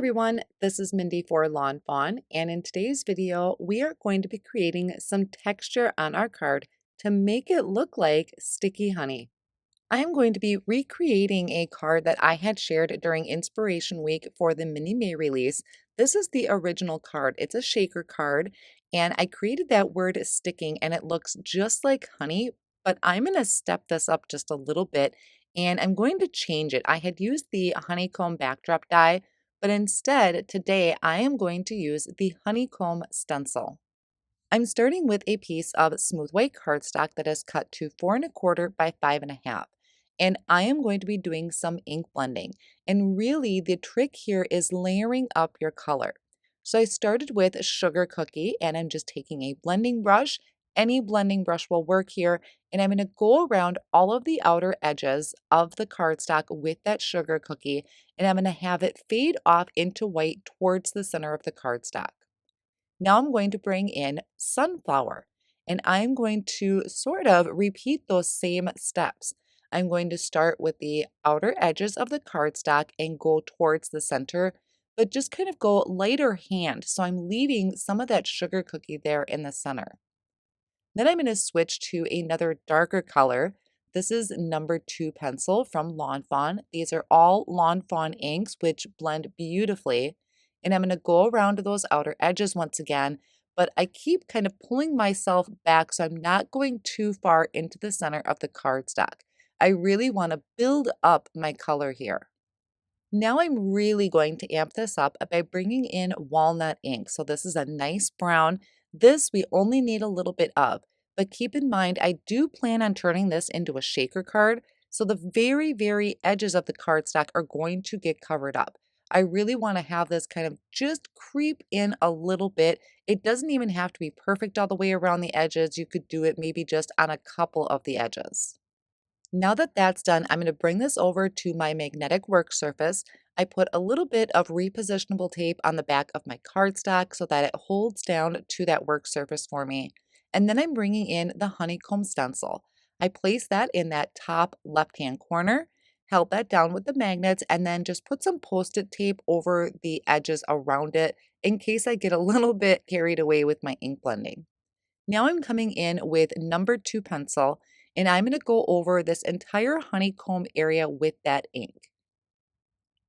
everyone, this is Mindy for Lawnfawn, and in today's video, we are going to be creating some texture on our card to make it look like sticky honey. I am going to be recreating a card that I had shared during Inspiration Week for the Mini May release. This is the original card. It's a shaker card, and I created that word sticking, and it looks just like honey, but I'm going to step this up just a little bit, and I'm going to change it. I had used the Honeycomb backdrop die, but instead, today, I am going to use the Honeycomb stencil. I'm starting with a piece of smooth white cardstock that is cut to 4¼ by 5½. And I am going to be doing some ink blending. And really the trick here is layering up your color. So I started with sugar cookie and I'm just taking a blending brush. Any blending brush will work here. And I'm going to go around all of the outer edges of the cardstock with that sugar cookie. And I'm going to have it fade off into white towards the center of the cardstock. Now I'm going to bring in sunflower and I'm going to sort of repeat those same steps. I'm going to start with the outer edges of the cardstock and go towards the center, but just kind of go lighter hand. So I'm leaving some of that sugar cookie there in the center. Then I'm going to switch to another darker color. This is number 2 pencil from Lawnfawn. These are all Lawnfawn inks, which blend beautifully. And I'm going to go around to those outer edges once again, but I keep kind of pulling myself back so I'm not going too far into the center of the cardstock. I really want to build up my color here. Now I'm really going to amp this up by bringing in walnut ink. So this is a nice brown. This we only need a little bit of, but keep in mind I do plan on turning this into a shaker card. So the very edges of the cardstock are going to get covered up. I really want to have this kind of just creep in a little bit. It doesn't even have to be perfect all the way around the edges. You could do it maybe just on a couple of the edges. Now that that's done, I'm going to bring this over to my magnetic work surface. I put a little bit of repositionable tape on the back of my cardstock so that it holds down to that work surface for me. And then I'm bringing in the honeycomb stencil. I place that in that top left-hand corner, held that down with the magnets, and then just put some post-it tape over the edges around it in case I get a little bit carried away with my ink blending. Now I'm coming in with number 2 pencil, and I'm going to go over this entire honeycomb area with that ink.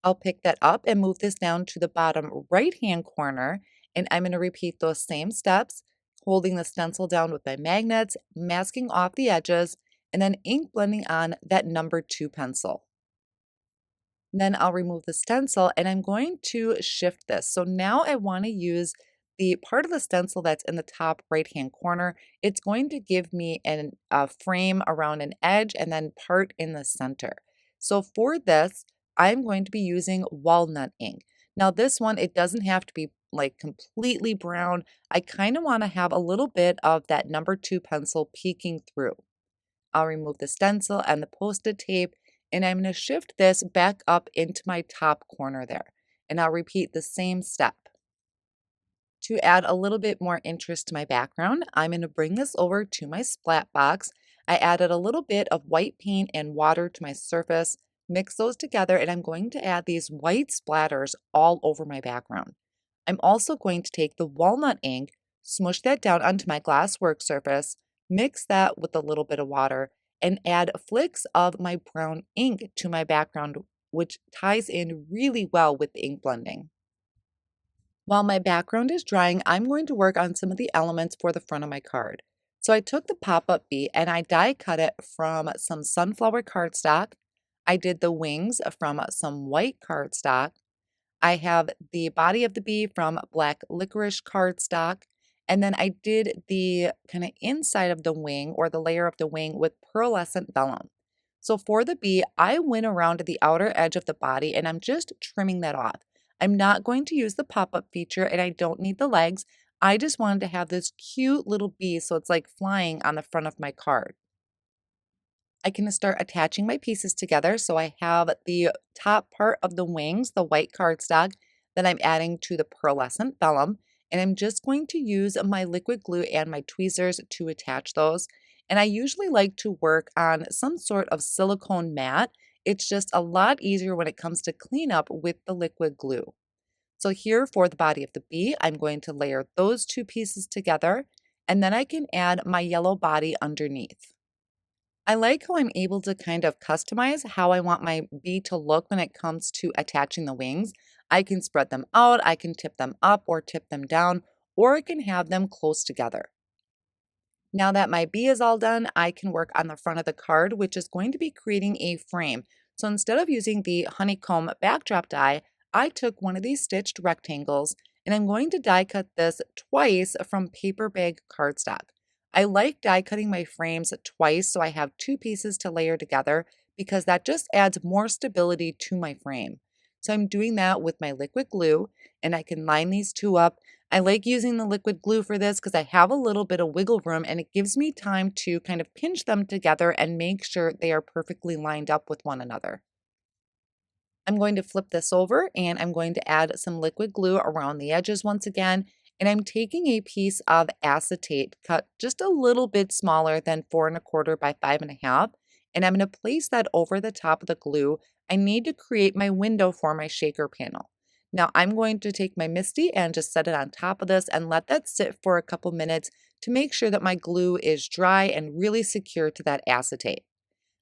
I'll pick that up and move this down to the bottom right-hand corner, and I'm going to repeat those same steps, holding the stencil down with my magnets, masking off the edges, and then ink blending on that number 2 pencil. Then I'll remove the stencil and I'm going to shift this. So now I want to use the part of the stencil that's in the top right-hand corner. It's going to give me a frame around an edge and then part in the center. So for this, I'm going to be using walnut ink. Now this one, it doesn't have to be like completely brown. I kind of want to have a little bit of that number 2 pencil peeking through. I'll remove the stencil and the post-it tape, and I'm going to shift this back up into my top corner there. And I'll repeat the same step. To add a little bit more interest to my background, I'm going to bring this over to my splat box. I added a little bit of white paint and water to my surface, mix those together, and I'm going to add these white splatters all over my background. I'm also going to take the walnut ink, smush that down onto my glass work surface, mix that with a little bit of water, and add flicks of my brown ink to my background, which ties in really well with the ink blending. While my background is drying, I'm going to work on some of the elements for the front of my card. So I took the pop-up bee and I die cut it from some sunflower cardstock. I did the wings from some white cardstock. I have the body of the bee from black licorice cardstock. And then I did the kind of inside of the wing or the layer of the wing with pearlescent vellum. So for the bee, I went around to the outer edge of the body and I'm just trimming that off. I'm not going to use the pop-up feature and I don't need the legs. I just wanted to have this cute little bee so it's like flying on the front of my card. I can start attaching my pieces together. So I have the top part of the wings, the white cardstock, that I'm adding to the pearlescent vellum. And I'm just going to use my liquid glue and my tweezers to attach those. And I usually like to work on some sort of silicone mat. It's just a lot easier when it comes to cleanup with the liquid glue. So here for the body of the bee, I'm going to layer those two pieces together, and then I can add my yellow body underneath. I like how I'm able to kind of customize how I want my bee to look when it comes to attaching the wings. I can spread them out, I can tip them up or tip them down, or I can have them close together. Now that my bee is all done, I can work on the front of the card, which is going to be creating a frame. So instead of using the honeycomb backdrop die, I took one of these stitched rectangles and I'm going to die cut this twice from paper bag cardstock. I like die cutting my frames twice so I have two pieces to layer together because that just adds more stability to my frame. So I'm doing that with my liquid glue and I can line these two up. I like using the liquid glue for this because I have a little bit of wiggle room and it gives me time to kind of pinch them together and make sure they are perfectly lined up with one another. I'm going to flip this over and I'm going to add some liquid glue around the edges once again. And I'm taking a piece of acetate cut just a little bit smaller than 4¼ by 5½. And I'm going to place that over the top of the glue. I need to create my window for my shaker panel. Now I'm going to take my MISTI and just set it on top of this and let that sit for a couple minutes to make sure that my glue is dry and really secure to that acetate.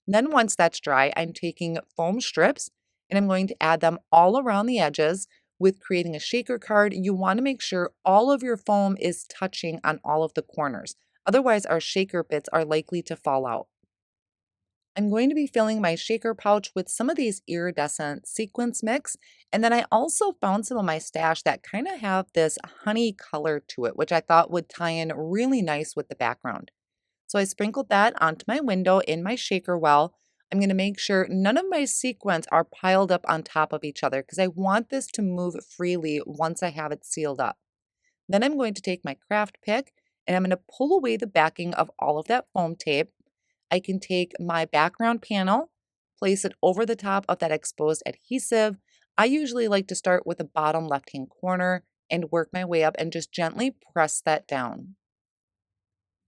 Then once that's dry, I'm taking foam strips and I'm going to add them all around the edges. With creating a shaker card, you want to make sure all of your foam is touching on all of the corners. Otherwise, our shaker bits are likely to fall out. I'm going to be filling my shaker pouch with some of these iridescent sequins mix. And then I also found some of my stash that kind of have this honey color to it, which I thought would tie in really nice with the background. So I sprinkled that onto my window in my shaker well. I'm going to make sure none of my sequins are piled up on top of each other because I want this to move freely once I have it sealed up. Then I'm going to take my craft pick and I'm going to pull away the backing of all of that foam tape. I can take my background panel, place it over the top of that exposed adhesive. I usually like to start with the bottom left-hand corner and work my way up and just gently press that down.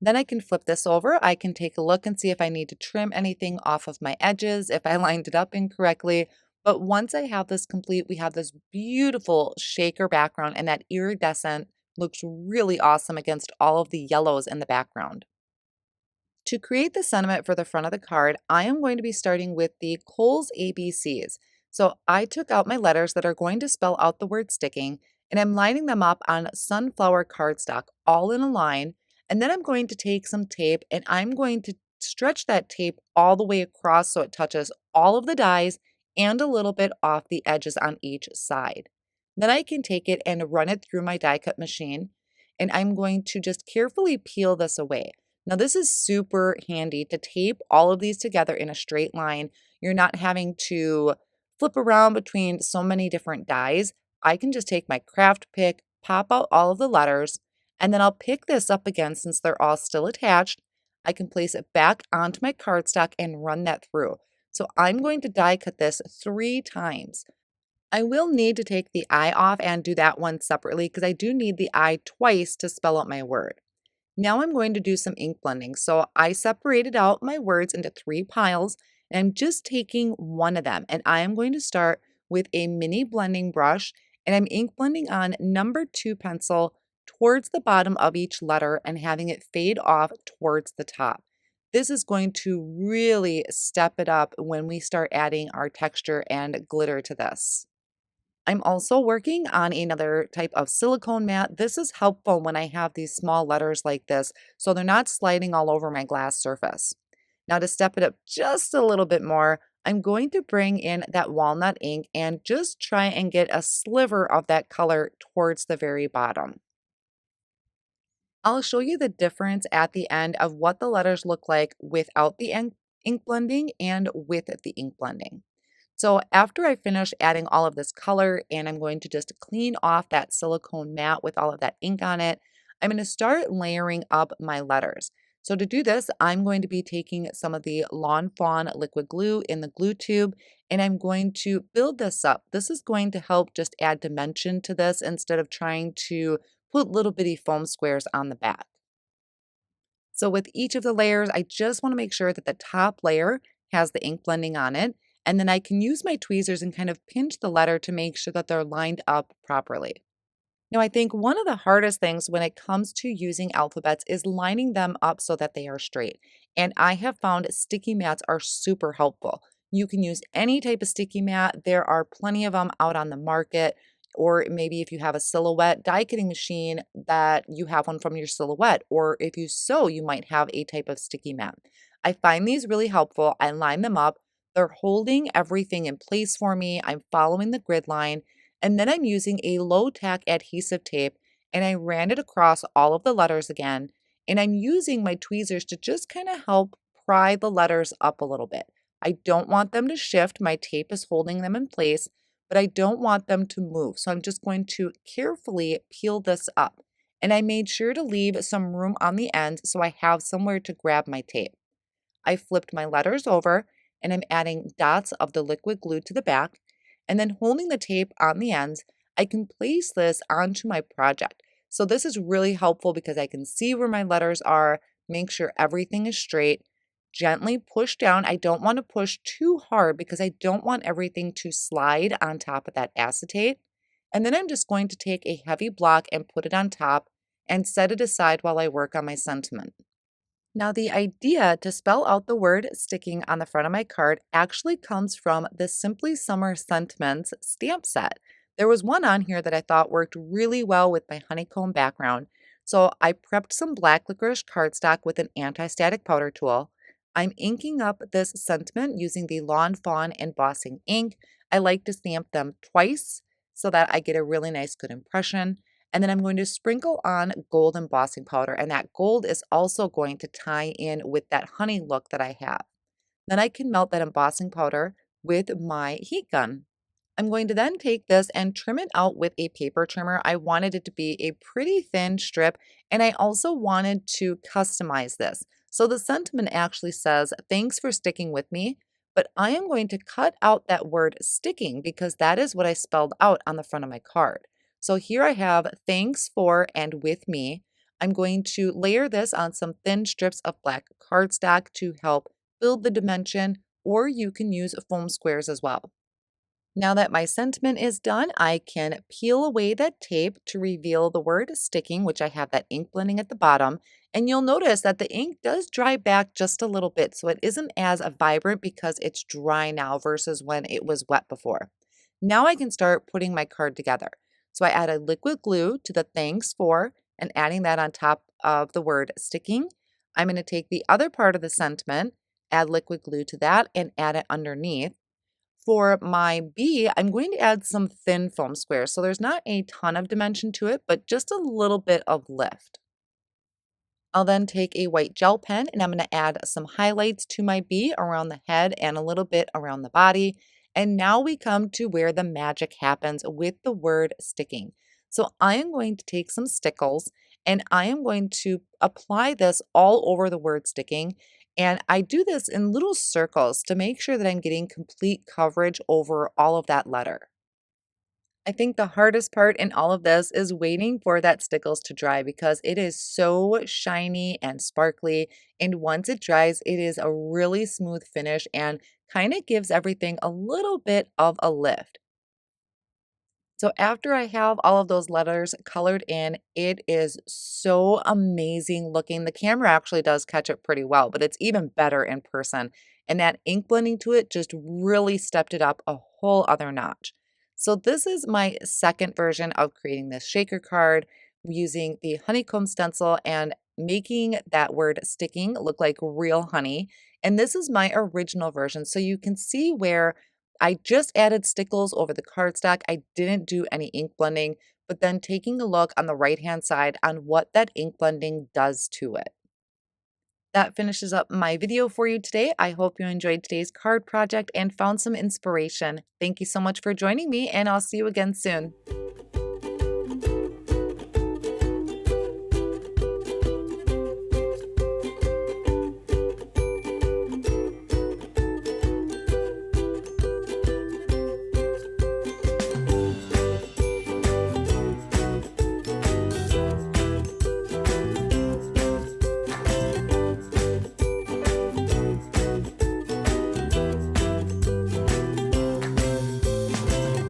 Then I can flip this over. I can take a look and see if I need to trim anything off of my edges, if I lined it up incorrectly. But once I have this complete, we have this beautiful shaker background and that iridescent looks really awesome against all of the yellows in the background. To create the sentiment for the front of the card, I am going to be starting with the Kohl's ABCs. So I took out my letters that are going to spell out the word sticking, and I'm lining them up on sunflower cardstock, all in a line. And then I'm going to take some tape and I'm going to stretch that tape all the way across so it touches all of the dies and a little bit off the edges on each side. Then I can take it and run it through my die cut machine, and I'm going to just carefully peel this away. Now this is super handy to tape all of these together in a straight line. You're not having to flip around between so many different dies. I can just take my craft pick, pop out all of the letters, and then I'll pick this up again since they're all still attached. I can place it back onto my cardstock and run that through. So I'm going to die cut this 3 times. I will need to take the I off and do that one separately because I do need the I twice to spell out my word. Now I'm going to do some ink blending. So I separated out my words into 3 piles and I'm just taking one of them and I am going to start with a mini blending brush and I'm ink blending on number 2 pencil towards the bottom of each letter and having it fade off towards the top. This is going to really step it up when we start adding our texture and glitter to this. I'm also working on another type of silicone mat. This is helpful when I have these small letters like this, so they're not sliding all over my glass surface. Now to step it up just a little bit more, I'm going to bring in that walnut ink and just try and get a sliver of that color towards the very bottom. I'll show you the difference at the end of what the letters look like without the ink blending and with the ink blending. So after I finish adding all of this color and I'm going to just clean off that silicone mat with all of that ink on it, I'm going to start layering up my letters. So to do this, I'm going to be taking some of the lawnfawn liquid glue in the glue tube and I'm going to build this up. This is going to help just add dimension to this instead of trying to put little bitty foam squares on the back. So with each of the layers, I just want to make sure that the top layer has the ink blending on it. and then I can use my tweezers and kind of pinch the letter to make sure that they're lined up properly. Now, I think one of the hardest things when it comes to using alphabets is lining them up so that they are straight. And I have found sticky mats are super helpful. You can use any type of sticky mat. There are plenty of them out on the market. Or maybe if you have a silhouette die cutting machine, that you have one from your silhouette. Or if you sew, you might have a type of sticky mat. I find these really helpful. I line them up. They're holding everything in place for me. I'm following the grid line. And then I'm using a low tack adhesive tape and I ran it across all of the letters again. And I'm using my tweezers to just kind of help pry the letters up a little bit. I don't want them to shift. My tape is holding them in place, but I don't want them to move. So I'm just going to carefully peel this up. And I made sure to leave some room on the end so I have somewhere to grab my tape. I flipped my letters over and I'm adding dots of the liquid glue to the back. And then holding the tape on the ends, I can place this onto my project. So this is really helpful because I can see where my letters are, make sure everything is straight, gently push down. I don't want to push too hard because I don't want everything to slide on top of that acetate. And then I'm just going to take a heavy block and put it on top and set it aside while I work on my sentiment. Now, the idea to spell out the word sticking on the front of my card actually comes from the Simply Summer Sentiments stamp set. There was one on here that I thought worked really well with my honeycomb background. So I prepped some black licorice cardstock with an anti-static powder tool. I'm inking up this sentiment using the lawnfawn embossing ink. I like to stamp them twice so that I get a really nice good impression. And then I'm going to sprinkle on gold embossing powder, and that gold is also going to tie in with that honey look that I have. Then I can melt that embossing powder with my heat gun. I'm going to then take this and trim it out with a paper trimmer. I wanted it to be a pretty thin strip, and I also wanted to customize this. So the sentiment actually says, "Thanks for sticking with me," but I am going to cut out that word sticking because that is what I spelled out on the front of my card. So here I have "thanks for" and "with me." I'm going to layer this on some thin strips of black cardstock to help build the dimension, or you can use foam squares as well. Now that my sentiment is done, I can peel away that tape to reveal the word sticking, which I have that ink blending at the bottom. And you'll notice that the ink does dry back just a little bit, so it isn't as vibrant because it's dry now versus when it was wet before. Now I can start putting my card together. So I added liquid glue to the "thanks for" and adding that on top of the word sticking. I'm going to take the other part of the sentiment, add liquid glue to that, and add it underneath. For my B, I'm going to add some thin foam squares. So there's not a ton of dimension to it, but just a little bit of lift. I'll then take a white gel pen and I'm going to add some highlights to my B around the head and a little bit around the body. And now we come to where the magic happens with the word sticking. So I am going to take some stickles and I am going to apply this all over the word sticking. And I do this in little circles to make sure that I'm getting complete coverage over all of that letter. I think the hardest part in all of this is waiting for that stickles to dry because it is so shiny and sparkly. And once it dries, it is a really smooth finish and kind of gives everything a little bit of a lift. So after I have all of those letters colored in, it is so amazing looking. The camera actually does catch it pretty well, but it's even better in person. And that ink blending to it just really stepped it up a whole other notch. So this is my second version of creating this shaker card using the honeycomb stencil and making that word sticking look like real honey. And this is my original version. So you can see where I just added stickles over the cardstock. I didn't do any ink blending, but then taking a look on the right-hand side on what that ink blending does to it. That finishes up my video for you today. I hope you enjoyed today's card project and found some inspiration. Thank you so much for joining me, and I'll see you again soon.